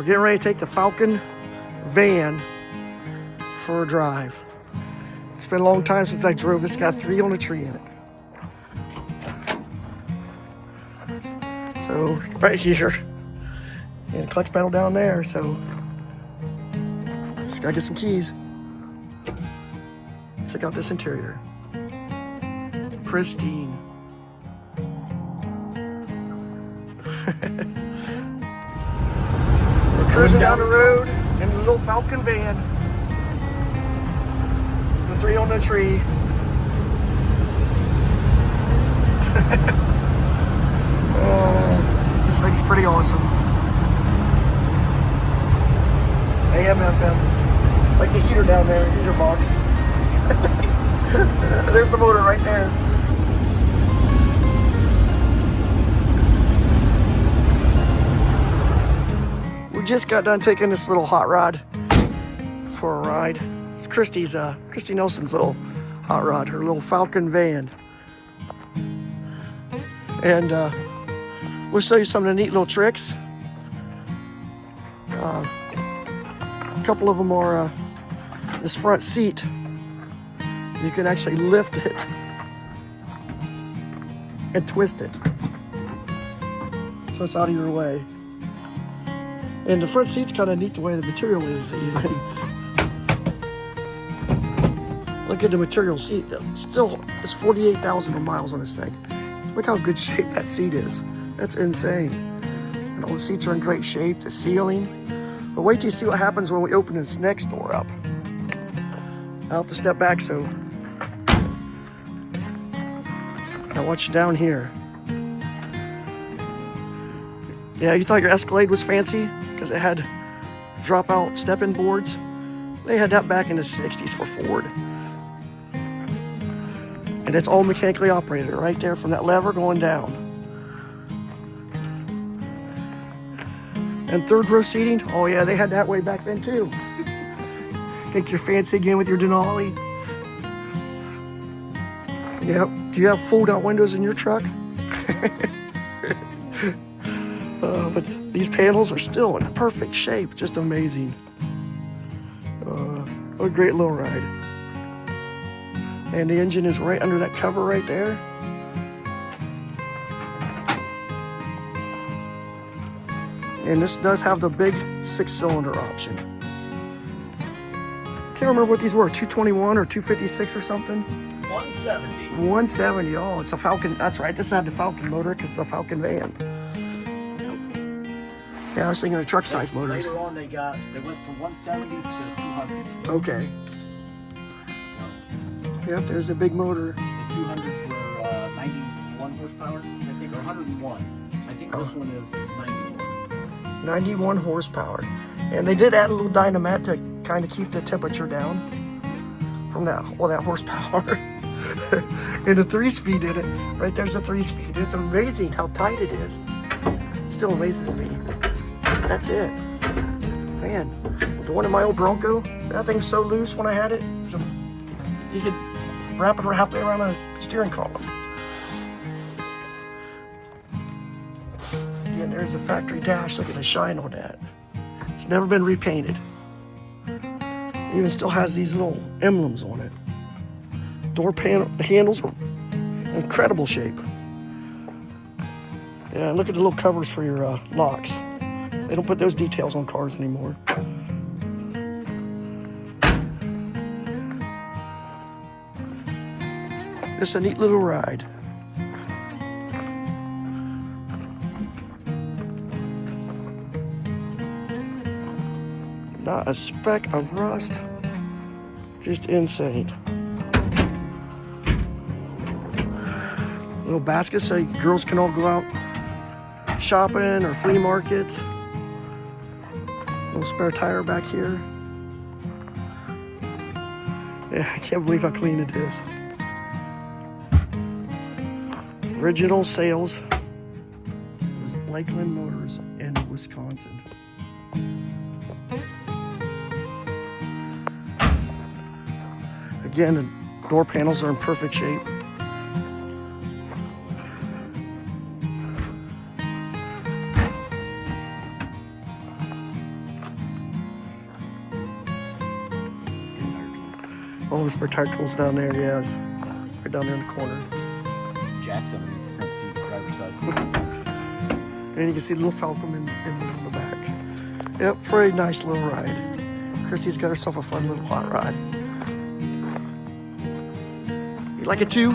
We're getting ready to take the Falcon van for a drive. It's been a long time since I drove. It's got 3 on a tree in it. So right here, and the clutch pedal down there. So just gotta get some keys. Check out this interior. Pristine. We're cruising down the road in the little Falcon van. The 3 on the tree. This thing's pretty awesome. AM, FM. Like the heater down there, here's your box. There's the motor right there. We just got done taking this little hot rod for a ride. It's Christy Nelson's little hot rod, her little Falcon van. And we'll show you some of the neat little tricks. A couple of them are this front seat. You can actually lift it and twist it so it's out of your way. And the front seat's kind of neat the way the material is even. Look at the material seat. Still, it's 48,000 miles on this thing. Look how good shape that seat is. That's insane. And all the seats are in great shape, the ceiling. But wait till you see what happens when we open this next door up. I'll have to step back, so. Now watch down here. Yeah, you thought your Escalade was fancy because it had drop-out step-in boards. They had that back in the 60s for Ford. And it's all mechanically operated right there from that lever going down. And 3rd row seating, oh yeah, they had that way back then too. Think you're fancy again with your Denali. Yep. Do you have fold-out windows in your truck? But these panels are still in perfect shape. Just amazing. What a great little ride. And the engine is right under that cover right there. And this does have the big 6-cylinder option. Can't remember what these were, 221 or 256 or something? 170. 170, oh, it's a Falcon. That's right, this had the Falcon motor because it's a Falcon van. Yeah, I was thinking of truck size motors. Later on, they went from 170s to 200s. Okay. Yep, there's a big motor. The 200s were 91 horsepower, I think, or 101. I think this one is 91. 91 horsepower. And they did add a little dynamite to kind of keep the temperature down from that horsepower. And the 3-speed in it. Right there's a 3-speed. It's amazing how tight it is. Still amazing to me. That's it. Man, the one in my old Bronco, that thing's so loose when I had it. You could wrap it halfway around a steering column. Again, there's the factory dash. Look at the shine on that. It's never been repainted. It even still has these little emblems on it. Door panel, the handles are in incredible shape. Yeah, look at the little covers for your locks. They don't put those details on cars anymore. It's a neat little ride. Not a speck of rust. Just insane. Little baskets so girls can all go out shopping or flea markets. Little spare tire back here. Yeah, I can't believe how clean it is. Original sales, Lakeland Motors in Wisconsin. Again, the door panels are in perfect shape. Oh, the spare tire tools down there, yes. Right down there in the corner. Jack's underneath the front seat, driver's side. And you can see the little Falcon in the back. Yep, very nice little ride. Christy's got herself a fun little hot rod. You like it too?